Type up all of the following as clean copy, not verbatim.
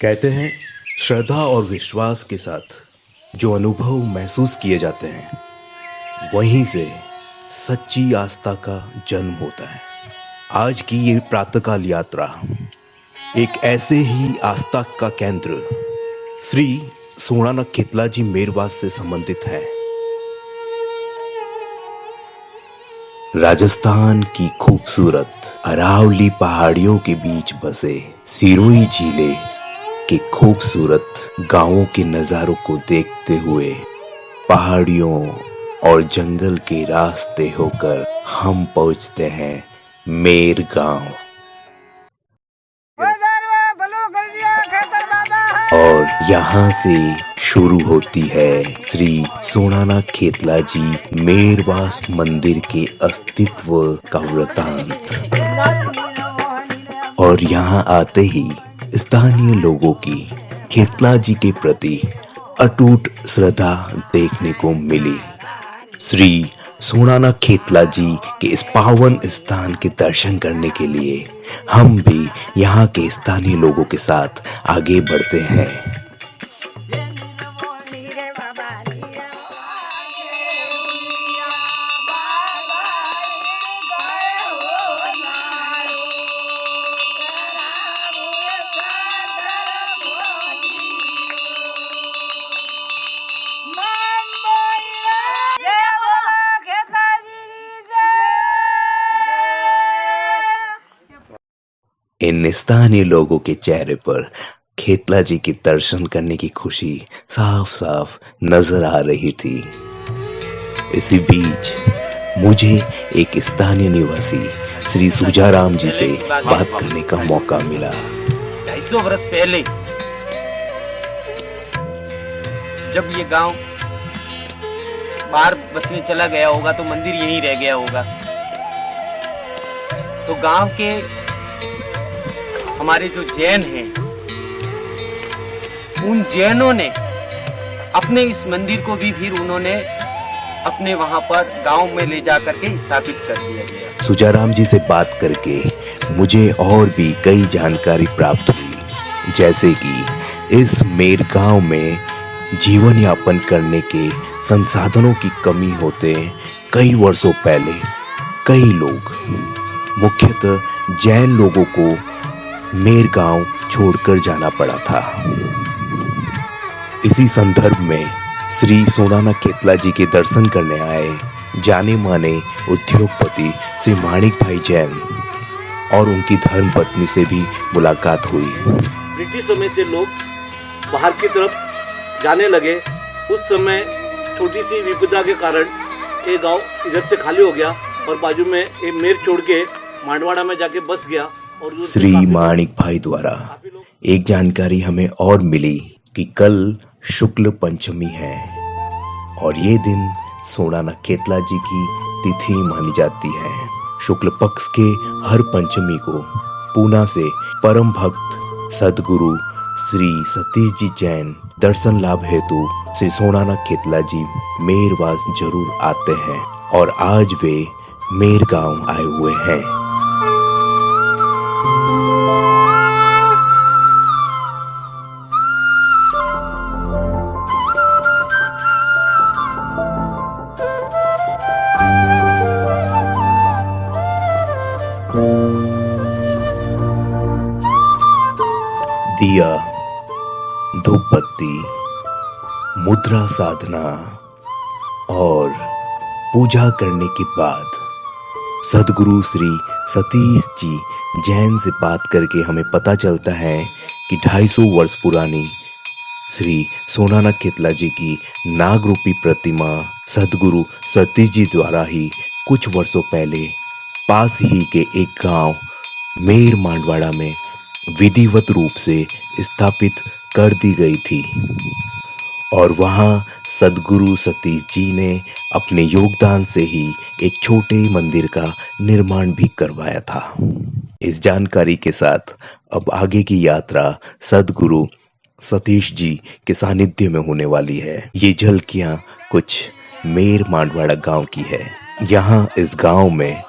कहते हैं श्रद्धा और विश्वास के साथ जो अनुभव महसूस किए जाते हैं वहीं से सच्ची आस्था का जन्म होता है। आज की ये प्रातःकाल यात्रा एक ऐसे ही आस्था का केंद्र श्री सोनानाथ खेतलाजी मेरवास से संबंधित है। राजस्थान की खूबसूरत अरावली पहाड़ियों के बीच बसे सिरोही जिले के खूबसूरत गांवों के नजारों को देखते हुए पहाड़ियों और जंगल के रास्ते होकर हम पहुंचते हैं मेर गांव। और यहाँ से शुरू होती है श्री सोनानाथ खेतलाजी मेरवास मंदिर के अस्तित्व का वृतांत। और यहाँ आते ही स्थानीय लोगों की खेतलाजी के प्रति अटूट श्रद्धा देखने को मिली। श्री सोनानाथ खेतलाजी के इस पावन स्थान के दर्शन करने के लिए हम भी यहाँ के स्थानीय लोगों के साथ आगे बढ़ते हैं। इन स्थानीय लोगों के चेहरे पर खेतलाजी के दर्शन करने की खुशी साफ साफ नजर आ रही थी। इसी बीच मुझे एक स्थानीय निवासी श्री सुजाराम जी से बात करने का मौका मिला। 250 वर्ष पहले जब ये गांव बाहर बसने चला गया होगा तो मंदिर यहीं रह गया होगा। तो गांव के हमारे जो जैन हैं उन जैनों ने अपने इस मंदिर को भी फिर उन्होंने अपने वहां पर गांव में ले जा करके स्थापित कर दिया गया। सुजाराम जी से बात करके मुझे और भी कई जानकारी प्राप्त हुई, जैसे कि इस मेर गांव में जीवन यापन करने के संसाधनों की कमी होते कई वर्षों पहले कई लोग मुख्यतः जैन लोगों को मेर गांव छोड़कर जाना पड़ा था। इसी संदर्भ में श्री सोनानाथ खेतलाजी के दर्शन करने आए जाने माने उद्योगपति श्री माणिक भाई जैन और उनकी धर्मपत्नी से भी मुलाकात हुई। ब्रिटिश समय से लोग बाहर की तरफ जाने लगे। उस समय छोटी सी विपदा के कारण ये गांव इधर से खाली हो गया और बाजू में ये मेर छोड़ के मांडवाड़ा में जाके बस गया। और श्री माणिक भाई द्वारा एक जानकारी हमें और मिली कि कल शुक्ल पंचमी है और ये दिन सोनानाथ खेतलाजी की तिथि मानी जाती है। शुक्ल पक्ष के हर पंचमी को पूना से परम भक्त सदगुरु श्री सतीश जी जैन दर्शन लाभ हेतु श्री सोनानाथ खेतलाजी मेरवास जरूर आते हैं और आज वे मेर गांव आए हुए हैं। दिया, धूपबत्ती, मुद्रा साधना और पूजा करने के बाद सदगुरु श्री सतीश जी जैन से बात करके हमें पता चलता है कि 250 वर्ष पुरानी श्री सोनानाथ खेतलाजी की नाग रूपी प्रतिमा सदगुरु सतीश जी द्वारा ही कुछ वर्षों पहले पास ही के एक गांव मेर मांडवाड़ा में विधिवत रूप से स्थापित कर दी गई थी और वहां सदगुरु सतीश जी ने अपने योगदान से ही एक छोटे मंदिर का निर्माण भी करवाया था। इस जानकारी के साथ अब आगे की यात्रा सदगुरु सतीश जी के सानिध्य में होने वाली है। ये झलकियां कुछ मेर मांडवाड़ा गांव की है। यहाँ इस गांव में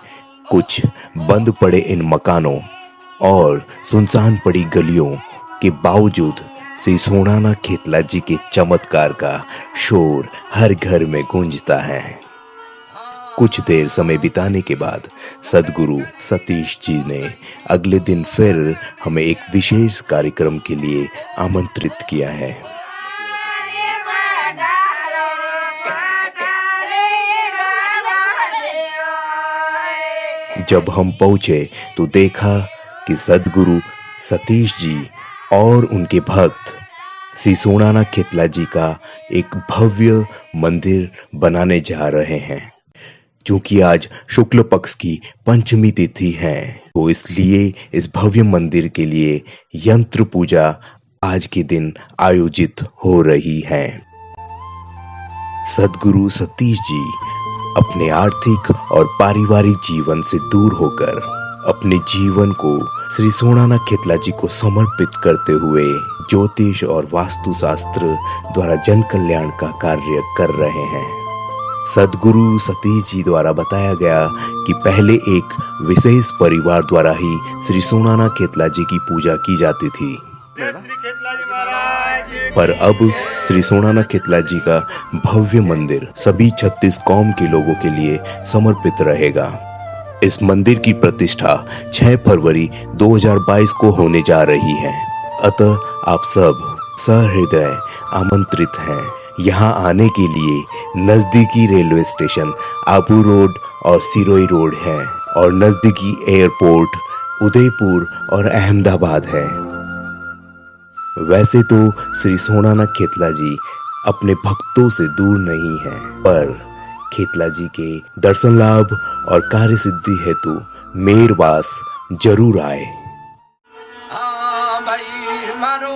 कुछ बंद पड़े इन मकानों और सुनसान पड़ी गलियों के बावजूद श्री सोनाना खेतला जी के चमत्कार का शोर हर घर में गूंजता है। कुछ देर समय बिताने के बाद सदगुरु सतीश जी ने अगले दिन फिर हमें एक विशेष कार्यक्रम के लिए आमंत्रित किया है। जब हम पहुंचे तो देखा कि सदगुरु सतीश जी और उनके भक्त श्री सोनाना खेतला जी का एक भव्य मंदिर बनाने जा रहे हैं। क्योंकि आज शुक्ल पक्ष की पंचमी तिथि है, तो इसलिए इस भव्य मंदिर के लिए यंत्र पूजा आज के दिन आयोजित हो रही है। सदगुरु सतीश जी अपने आर्थिक और पारिवारिक जीवन से दूर होकर अपने जीवन को श्री सोनाना खेतला जी को समर्पित करते हुए ज्योतिष और वास्तुशास्त्र द्वारा जन कल्याण का कार्य कर रहे हैं। सदगुरु सतीश जी द्वारा बताया गया कि पहले एक विशेष परिवार द्वारा ही श्री सोनाना खेतला जी की पूजा की जाती थी, पर अब श्री सोनाना खेतला जी का भव्य मंदिर सभी 36 कौम के लोगों के लिए समर्पित रहेगा। इस मंदिर की प्रतिष्ठा 6 फरवरी 2022 को होने जा रही है। अतः आप सब सहृदय आमंत्रित हैं। यहाँ आने के लिए नजदीकी रेलवे स्टेशन आबू रोड और सिरोही रोड है और नजदीकी एयरपोर्ट उदयपुर और अहमदाबाद है। वैसे तो श्री सोनाना खेतला जी अपने भक्तों से दूर नहीं है, पर खेतला जी के दर्शन लाभ और कार्य सिद्धि हेतु मेरवास जरूर आए। भाई मारो